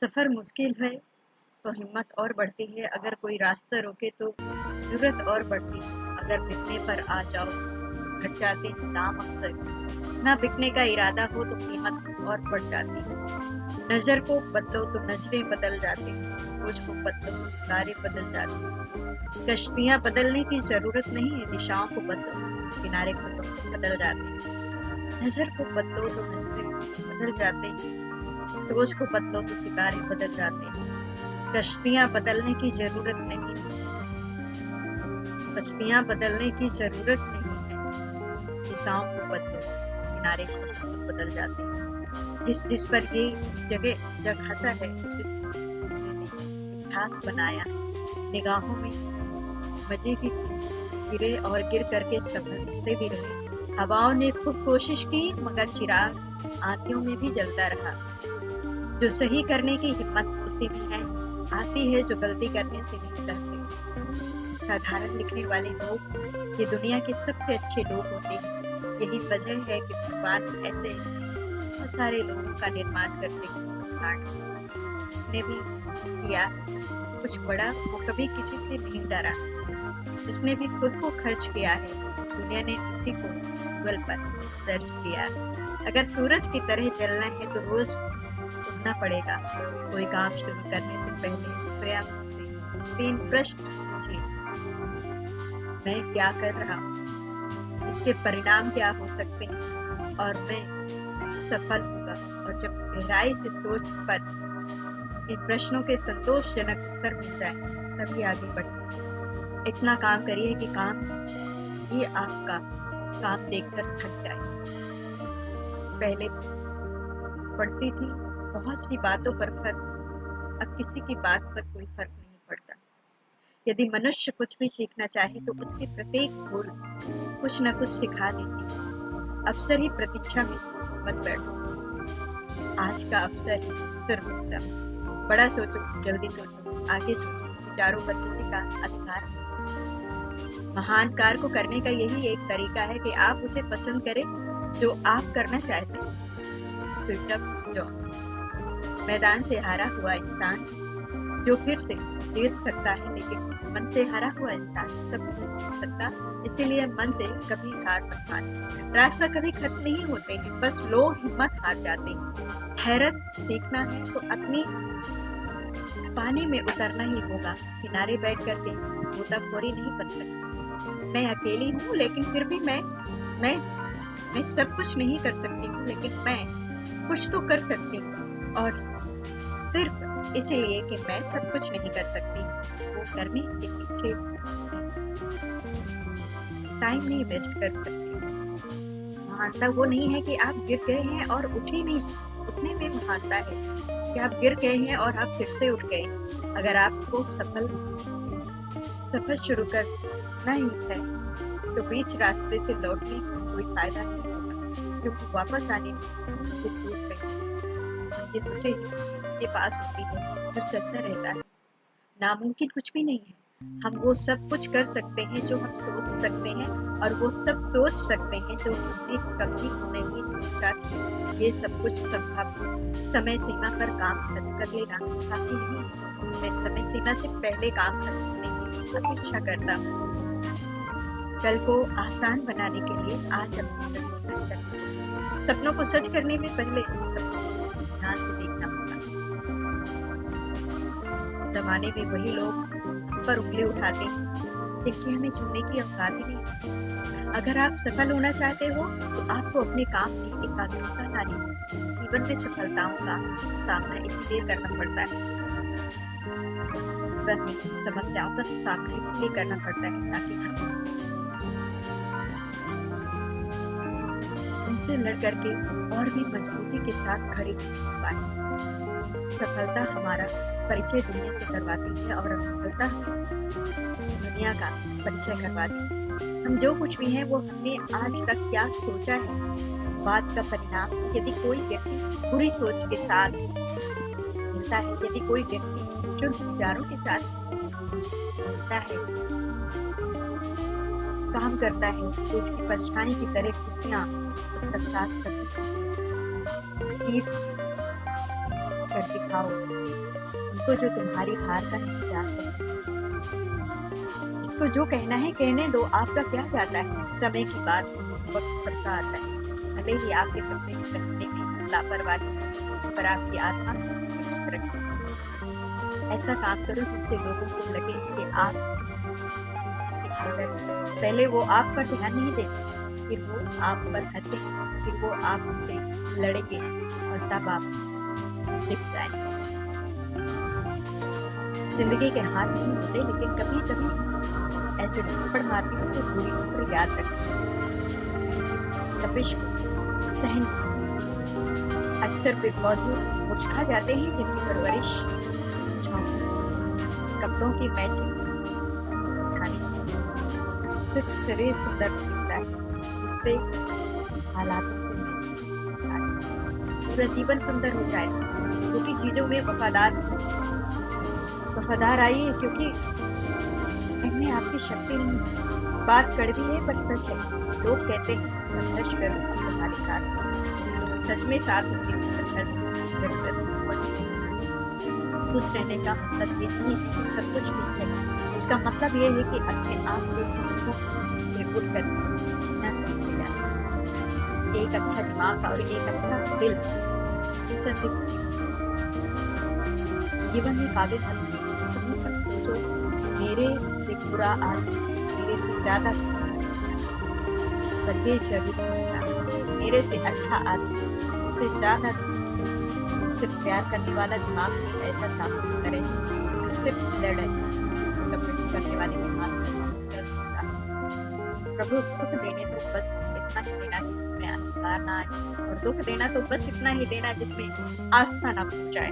सफ़र मुश्किल है तो हिम्मत और बढ़ती है, अगर कोई रास्ता रोके तो ज़रूरत और बढ़ती है। अगर बिकने पर आ जाओ तो घट जाते हैं दाम अक्सर, ना बिकने का इरादा हो तो कीमत और बढ़ जाती है। नज़र को बदलो तो नज़रें बदल जाती हैं, सोच को बदलो तो सितारे बदल जाते हैं। कश्तियाँ बदलने की ज़रूरत नहीं है, दिशाओं को बदलो किनारे को तो बदल जाते हैं। नज़र को बदलो तो नज़रें बदल जाते हैं, सोच को बदलो तो सितारे बदल जाते हैं। कश्तियाँ बदलने की ज़रूरत नहीं है, कश्तियाँ बदलने की ज़रूरत नहीं है, दिशाओं को बदलो किनारे को बदल जाते हैं। जिस पर ये जगहता है, इतिहास बनाया निगाहों में मजे की गिरे और गिर करके संभलते भी रहे। हवाओं ने खूब कोशिश की मगर चिराग आंधियों में भी जलता रहा। जो सही करने की हिम्मत उसी में है, आती है जो गलती करने से नहीं डरते। साधारण लिखने वाले लोग ये दुनिया के सबसे अच्छे लोग होते हैं। यही वजह है कि भगवान ऐसे बहुत सारे लोगों का निर्माण करते हैं। ने भी किया कुछ बड़ा, वो कभी किसी से नहीं डरा। जिसने भी खुद को खर्च किया है, दुनिया ने उसी को गूगल पर सर्च किया। अगर सूरज की तरह जलना है तो रोज उठना पड़ेगा। कोई काम शुरू करने से पहले स्वयं से 3 प्रश्न पूछिए। मैं क्या कर रहा हूँ, इसके परिणाम क्या हो सकते हैं और मैं सफल होगा। और जब गहराई से सोच पर इन प्रश्नों के संतोषजनक उत्तर मिल जाए तभी आगे बढ़िए। इतना काम करिए कि काम ये आपका काम देखकर थक जाए। पहले पड़ती थी बहुत सी बातों पर फर्क, अब किसी की बात पर कोई फर्क नहीं पड़ता। यदि मनुष्य कुछ भी सीखना चाहे तो उसकी प्रत्येक भूल कुछ न कुछ सिखा देती है। अवसर ही प्रतीक्षा में मत बैठो, आज का अवसर है सर्वोत्तम। बड़ा सोचो, जल्दी सोचो, आगे सोचो, विचारों पर किसी का अधिकार नहीं। महान कार्य को करने का यही एक तरीका है कि आप उसे पसंद करें जो आप करना चाहते हैं। फिल्टअप जॉन। मैदान से हारा हुआ इंसान जो फिर से जीत सकता है, लेकिन मन से हारा हुआ इंसान कभी नहीं जीत सकता। इसीलिए मन से कभी हार मत मानो। रास्ता कभी खत्म नहीं होते हैं, बस लोग हिम्मत हार जाते हैं। हैरत सीखना है तो अपनी पानी में उतरना ही होगा। किनारे बैठ करके गोताखोरी नहीं बन सकती। मैं अकेली हूँ लेकिन फिर भी मैं सब कुछ नहीं कर सकती हूँ, लेकिन मैं कुछ तो कर सकती हूँ। और सिर्फ इसीलिए कि मैं सब कुछ नहीं कर सकती, वो करने के पीछे टाइम नहीं वेस्ट कर सकती। महानता वो नहीं है कि आप गिर गए हैं और उठने में महानता है कि आप गिर गए हैं और आप फिर से उठ गए। अगर आपको सफर शुरू करना ही है तो बीच रास्ते से लौटने का कोई फायदा नहीं होगा, क्योंकि वापस आने में मंजिल उसे के पास होती है जो चलता रहता है। नामुमकिन कुछ भी नहीं है। हम वो सब कुछ कर सकते हैं जो हम सोच सकते हैं, और वो सब सोच सकते हैं जो हमने कभी नहीं सोचा कि ये सब कुछ संभव है। समय सीमा पर काम कर लेना काफी नहीं है। मैं समय सीमा से पहले काम करने की अपेक्षा करता हूँ। कल को आसान बनाने के लिए आज अपने सपनों को सच करने में पहले ध्यान से देखना होगा। जमाने में वही लोग पर उंगली उठाते हैं जिनकी हमें सुनने की औकात ही नहीं। अगर आप सफल होना चाहते हो तो आपको अपने काम में एकाग्रता लानी है। जीवन में सफलताओं का सामना इसलिए करना पड़ता है, जीवन में समस्याओं का सामना इसलिए करना पड़ता है ताकि हम उनसे लड़ करके और भी मजबूती के साथ खड़े हो पाए। सफलता हमारा परिचय दुनिया से करवाती है और असफलता दुनिया का परिचय करवाती है। हम जो कुछ भी हैं वो हमने आज तक क्या सोचा है, बात का परिणाम। यदि कोई व्यक्ति बुरी सोच के साथ मिलता है, यदि कोई व्यक्ति शुद्ध विचारों के साथ मिलता है, काम करता है, तो उसकी परछाई की तरह खुशियाँ उसका साथ करती हैं। कर दिखाओ उनको जो तुम्हारी हार का इंतजार है। जिसको जो कहना है कहने दो, आपका क्या जाता है। समय की बात वक्त सबका आता है। भले ही आपके कपड़े पहनने में लापरवाही, पर आपकी आत्मा दुरुस्त रखें। ऐसा काम करो जिससे लोगों को लगे कि आप पहले वो आप पर ध्यान नहीं देते, फिर वो आप पर हंसे, फिर वो आपसे लड़ेंगे और तब आप दिख जाएंगे। जिंदगी के हाथ नहीं होते, लेकिन कभी कभी ऐसे थप्पड़ मारती हूँ तो पूरी उम्र याद रखती तपिश को सहन कीजिए। अक्सर पेड़ पौधे मुरझा जाते हैं जिनकी परवरिश कपड़ों की मैचिंग खानी चाहिए। सिर्फ शरीर सुंदर दिखता है, उस पे हालातों से मैचिंग पूरा जीवन सुंदर हो जाए। छोटी चीजों में वफादार आइए, क्योंकि इनमें आपकी शक्ति नहीं। बात कड़वी है पर सच है। लोग कहते हैं संघर्ष करो तुम्हारे साथ, सच में साथ खुश रहने का मतलब ये नहीं है कि सब कुछ ठीक है। इसका मतलब ये है कि अपने आप को उठ कर जीना सीखना चाहिए। एक अच्छा दिमाग और एक अच्छा दिल जीवन में काबिल जो मेरे से बुरा आदमी मेरे से ज्यादा बदले जरूर मेरे से अच्छा आदमी से ज्यादा सिर्फ प्यार करने वाला दिमाग में ऐसा काम करे, सिर्फ लड़ाई करने वाले दिमाग प्रभु सुख देने तो बस इतना ही देना जिसमें अहंकार ना आए, और दुख देना तो बस इतना ही देना जिसमें आस्था ना पहुंचाए।